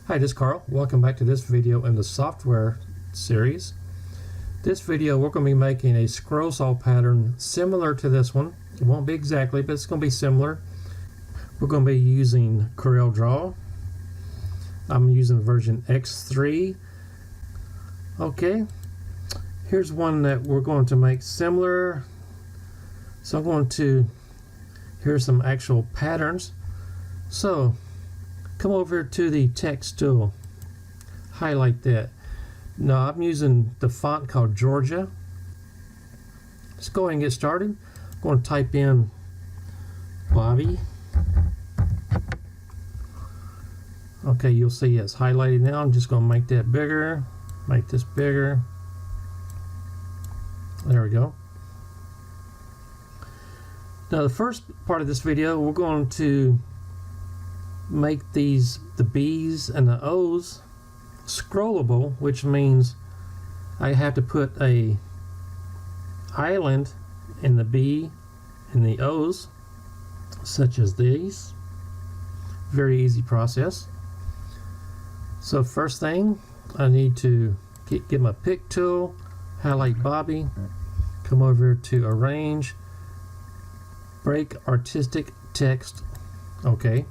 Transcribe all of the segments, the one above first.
Hi, this is Carl. Welcome back to this video in the software series. This video we're going to be making a scroll saw pattern similar to this one. It won't be exactly, but it's going to be similar. We're going to be using CorelDraw. I'm using version X3. Okay, here's one that we're going to make similar. So I'm going to, here's some actual patterns. So come over to the text tool, highlight that. Now I'm using the font called Georgia. Let's go ahead and get started. I'm going to type in Bobby. Okay, you'll see it's highlighted now. I'm just going to make that bigger, make this bigger. There we go. Now the first part of this video, we're going to make the B's and the O's scrollable, which means I have to put a island in the B and the O's, such as these. Very easy process. So first thing, I need to get my pick tool, highlight Bobby, come over to arrange, break artistic text. Okay.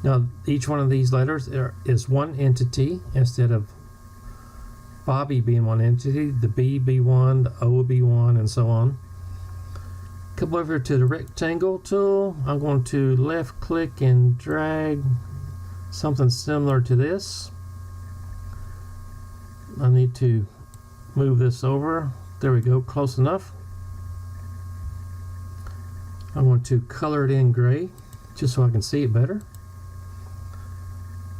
Now each one of these letters is one entity. Instead of Bobby being one entity, the B be one, the O be one, and so on. Come over to the rectangle tool. I'm going to left click and drag something similar to this. I need to move this over. There we go, close enough. I'm going to color it in gray just so I can see it better.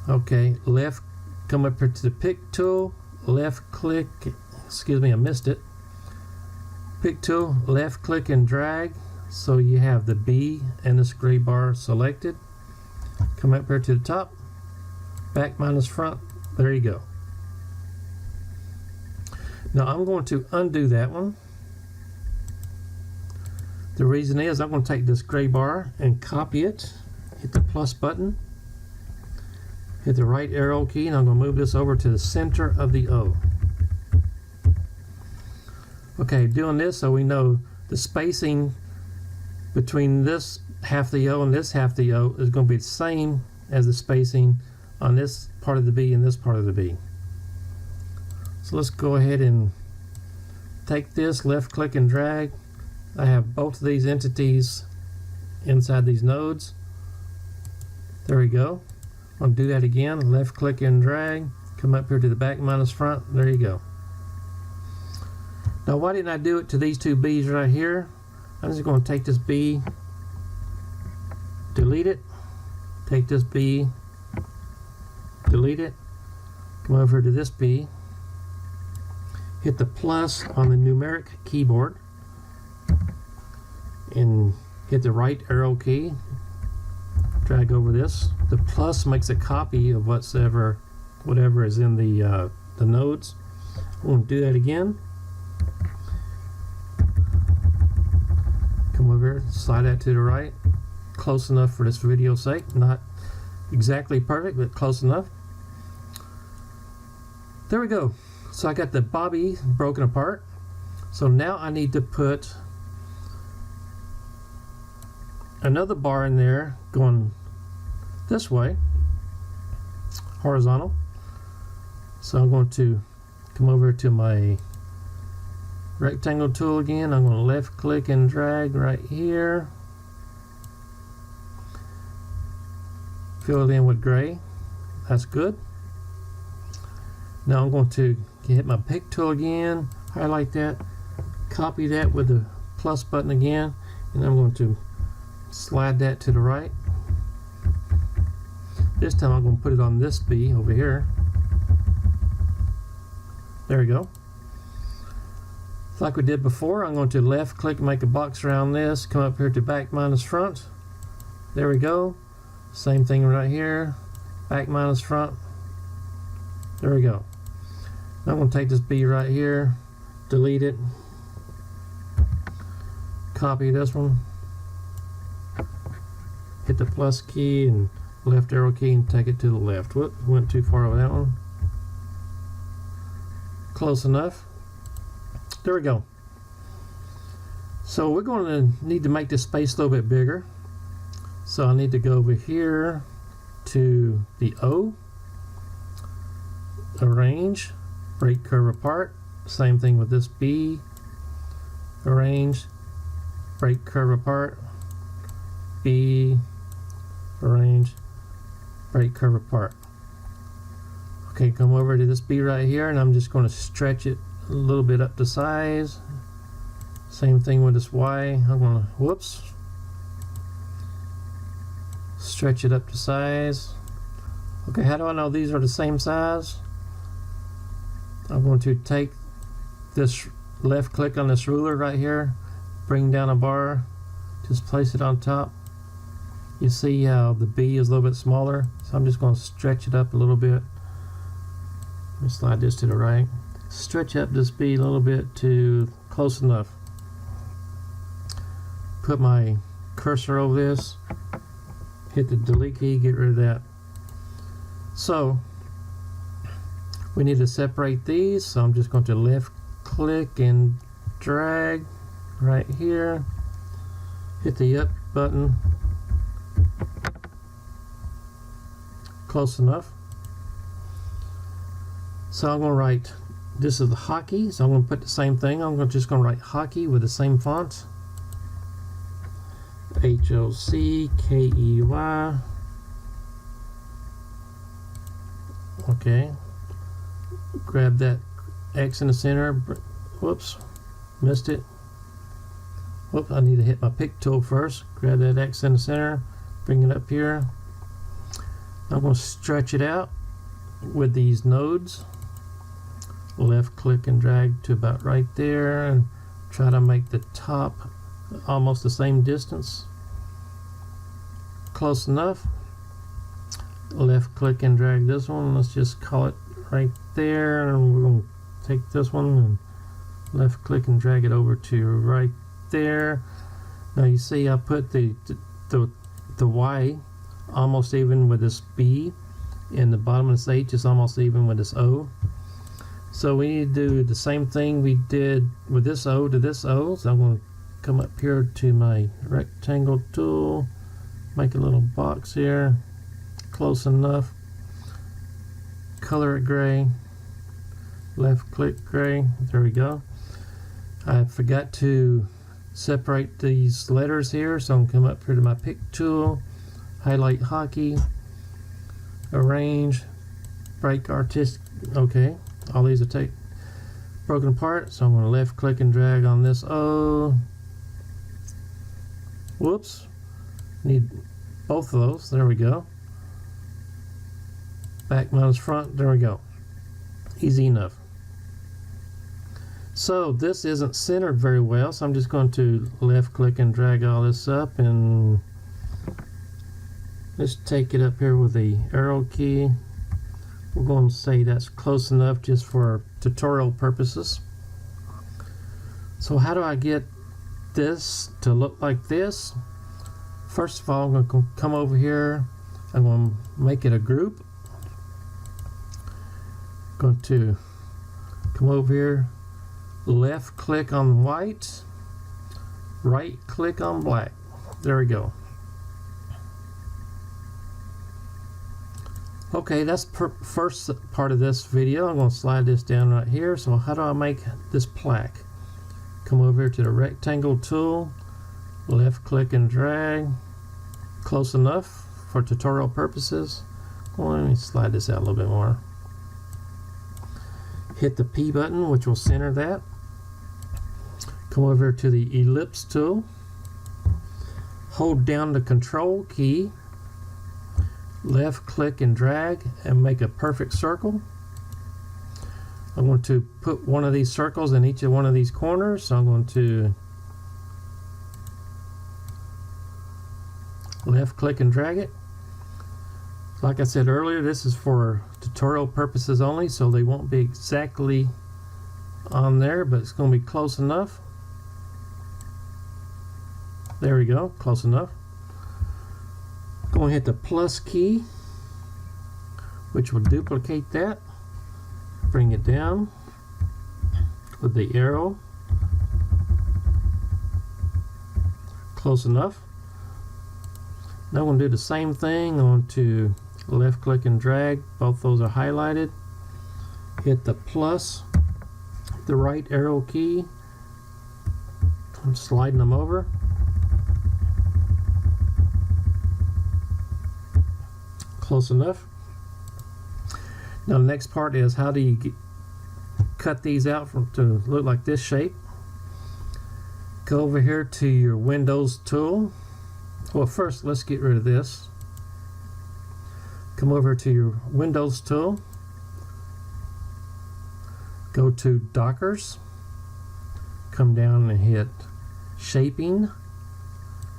Okay, left, come up here to the pick tool, left click, excuse me, I missed it. Pick tool, left click and drag so you have the B and this gray bar selected. Come up here to the top, back minus front, there you go. Now I'm going to undo that one. The reason is I'm going to take this gray bar and copy it, hit the plus button, hit the right arrow key, and I'm going to move this over to the center of the O. Okay, doing this so we know the spacing between this half the O and this half the O is going to be the same as the spacing on this part of the B and this part of the B. So let's go ahead and take this, left click and drag. I have both of these entities inside these nodes. There we go. I'm going to do that again, left click and drag, come up here to the back minus front, there you go. Now why didn't I do it to these two B's right here? I'm just going to take this B, delete it, take this B, delete it, come over to this B, hit the plus on the numeric keyboard, and hit the right arrow key, drag over this. The plus makes a copy of whatever is in the nodes. I'm going to do that again. Come over here, slide that to the right. Close enough for this video's sake. Not exactly perfect, but close enough. There we go. So I got the Bobby broken apart. So now I need to put another bar in there going this way, horizontal. So I'm going to come over to my rectangle tool again. I'm going to left click and drag right here, fill it in with gray. That's good. Now I'm going to hit my pick tool again, highlight that, copy that with the plus button again, and I'm going to slide that to the right. This time I'm going to put it on this B over here. There we go. Like we did before, I'm going to left click, make a box around this, come up here to back minus front. There we go. Same thing right here, back minus front. There we go. Now I'm going to take this B right here, delete it, copy this one, hit the plus key and left arrow key and take it to the left. Whoop, went too far with that one. Close enough. There we go. So we're going to need to make this space a little bit bigger. So I need to go over here to the O, arrange, break curve apart. Same thing with this B, arrange, break curve apart, B, arrange, break curve apart. Okay, come over to this B right here, and I'm just going to stretch it a little bit up to size. Same thing with this Y. I'm going to, whoops, stretch it up to size. Okay, how do I know these are the same size? I'm going to take this, left click on this ruler right here, bring down a bar, just place it on top. You see how the B is a little bit smaller, so I'm just going to stretch it up a little bit. Let me slide this to the right. Stretch up this B a little bit to close enough. Put my cursor over this, hit the delete key, get rid of that. So we need to separate these, so I'm just going to left click and drag right here, hit the up button, close enough. So I'm going to write, this is the hockey, so I'm going to put the same thing. I'm just going to write hockey with the same font. H-O-C-K-E-Y. Okay. Grab that X in the center. Whoops, missed it. Whoop, I need to hit my pick tool first. Grab that X in the center, bring it up here. I'm going to stretch it out with these nodes. Left click and drag to about right there, and try to make the top almost the same distance. Close enough. Left click and drag this one. Let's just call it right there, and we're going to take this one and left click and drag it over to right there. Now you see I put the Y almost even with this B, and the bottom of this H is almost even with this O. So we need to do the same thing we did with this O to this O. So I'm going to come up here to my rectangle tool, make a little box here, close enough, color it gray, left click gray, there we go. I forgot to separate these letters here, so I'm going to come up here to my pick tool, highlight hockey, arrange, break artistic, okay. All these are broken apart, so I'm going to left click and drag on this O. Whoops, need both of those, there we go. Back minus front, there we go. Easy enough. So this isn't centered very well, so I'm just going to left click and drag all this up, and let's take it up here with the arrow key. We're going to say that's close enough just for tutorial purposes. So how do I get this to look like this? First of all, I'm going to come over here. I'm going to make it a group. Going to come over here, left click on white, right click on black. There we go. Okay, that's first part of this video. I'm going to slide this down right here. So how do I make this plaque? Come over here to the rectangle tool, left click and drag, close enough for tutorial purposes. Well, let me slide this out a little bit more. Hit the P button, which will center that. Come over to the ellipse tool, hold down the control key, left click and drag, and make a perfect circle. I'm going to put one of these circles in each of one of these corners, so I'm going to left click and drag it. Like I said earlier, this is for tutorial purposes only, so they won't be exactly on there, but it's going to be close enough. There we go, close enough. Going to hit the plus key, which will duplicate that. Bring it down with the arrow. Close enough. Now I'm going to do the same thing. on to left click and drag. Both those are highlighted. Hit the plus, the right arrow key. I'm sliding them over. Close enough. Now the next part is how do you cut these out to look like this shape. Go over here to your Windows tool. Well, first let's get rid of this. Come over to your Windows tool. Go to Dockers. Come down and hit Shaping.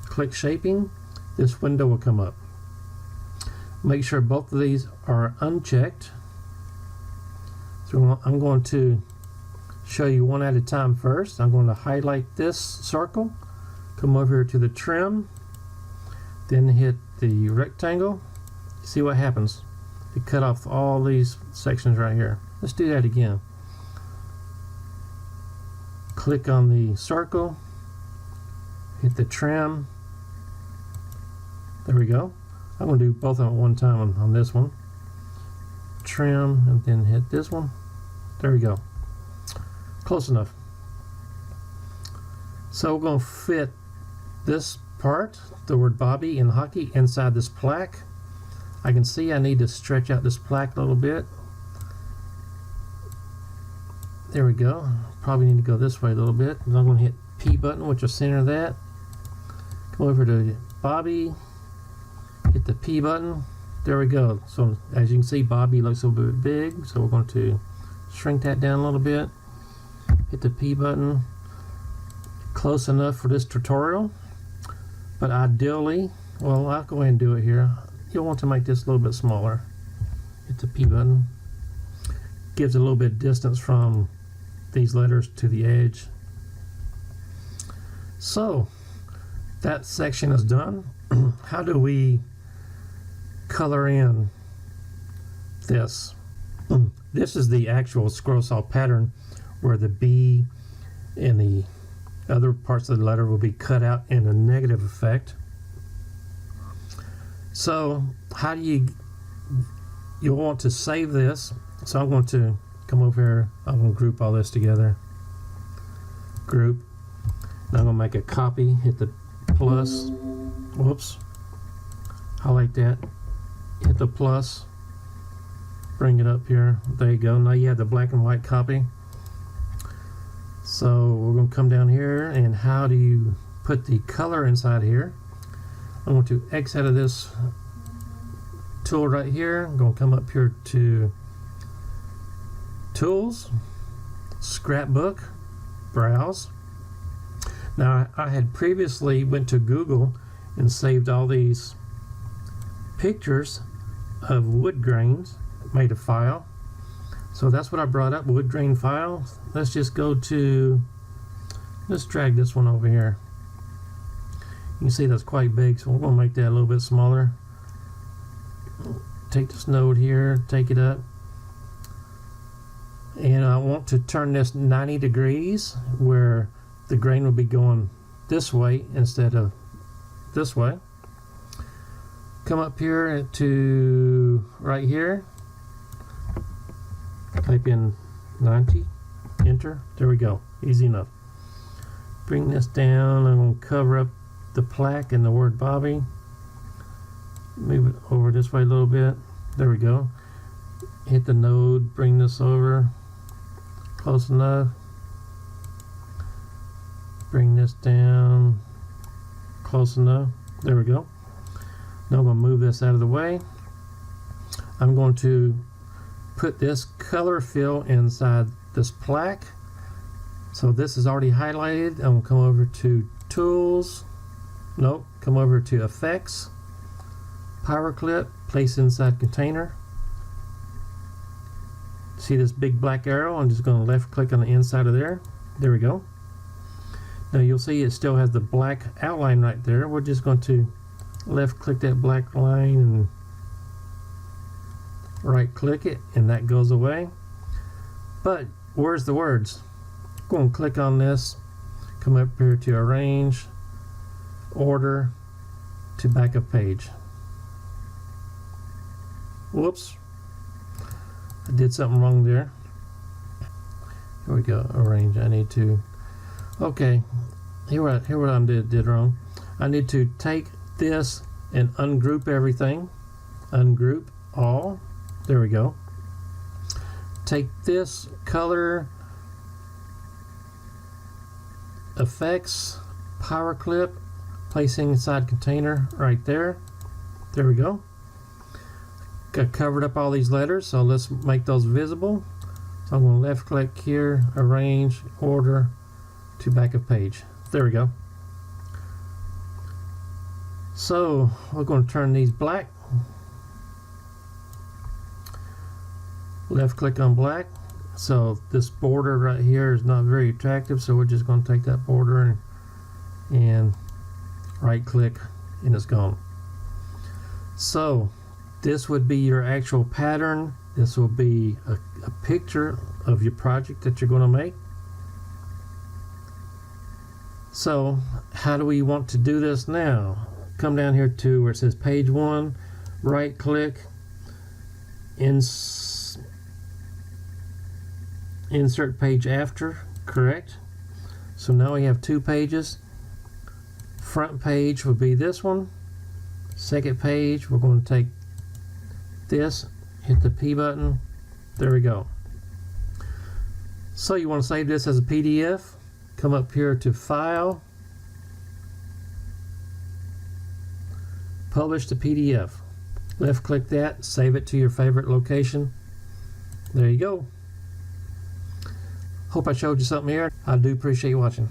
Click Shaping. This window will come up. Make sure both of these are unchecked. So I'm going to show you one at a time first. I'm going to highlight this circle. Come over here to the trim. Then hit the rectangle. See what happens. You cut off all these sections right here. Let's do that again. Click on the circle. Hit the trim. There we go. I'm going to do both of them at one time on this one. Trim and then hit this one. There we go. Close enough. So we're going to fit this part, the word Bobby in hockey, inside this plaque. I can see I need to stretch out this plaque a little bit. There we go. Probably need to go this way a little bit. I'm going to hit P button, which will center that. Come over to Bobby. Hit the P button. There we go. So as you can see, Bobby looks a little bit big. So we're going to shrink that down a little bit. Hit the P button. Close enough for this tutorial. But ideally, well, I'll go ahead and do it here. You'll want to make this a little bit smaller. Hit the P button. Gives a little bit of distance from these letters to the edge. So that section is done. How do we color in this? This is the actual scroll saw pattern where the B and the other parts of the letter will be cut out in a negative effect. So how do you'll want to save this. So I'm going to come over here. I'm going to group all this together. Group. Now I'm going to make a copy. Hit the plus. Whoops. Highlight that. Hit the plus. Bring it up here. There you go. Now you have the black and white copy. So we're going to come down here, and how do you put the color inside here? I'm going to X out of this tool right here. I'm going to come up here to Tools, Scrapbook, Browse. Now I had previously went to Google and saved all these pictures of wood grains, made a file. So that's what I brought up, wood grain file. Let's just go to, let's drag this one over here. You can see that's quite big, so we're going to make that a little bit smaller. Take this node here, take it up. And I want to turn this 90 degrees where the grain will be going this way instead of this way. Come up here to right here. Type in 90, enter. There we go. Easy enough. Bring this down. I'm going to cover up the plaque and the word Bobby. Move it over this way a little bit. There we go. Hit the node, bring this over. Close enough. Bring this down. Close enough. There we go. Now I'm going to move this out of the way. I'm going to put this color fill inside this plaque. So this is already highlighted. I'm going to come over to Tools. Nope. Come over to Effects. Power Clip. Place inside container. See this big black arrow? I'm just going to left click on the inside of there. There we go. Now you'll see it still has the black outline right there. We're just going to left click that black line and right click it, and that goes away. But where's the words? Go and click on this, come up here to arrange, order to back of page. Whoops, I did something wrong there. Here we go, arrange. I need to, okay, here what I did wrong. I need to take this and ungroup everything. Ungroup all. There we go. Take this color, effects, power clip, placing inside container right there. There we go. Got covered up all these letters, so let's make those visible. So I'm going to left click here, arrange, order to back of page. There we go. So we're going to turn these black. Left click on black. So this border right here is not very attractive, so we're just going to take that border and right click, and it's gone. So this would be your actual pattern. This will be a picture of your project that you're going to make. So how do we want to do this now? Come down here to where it says page 1, right click, insert page after, correct? So now we have 2 pages. Front page will be this one. Second page, we're going to take this, hit the P button. There we go. So you want to save this as a PDF. Come up here to File, Publish to PDF. Left click that, save it to your favorite location. There you go. Hope I showed you something here. I do appreciate you watching.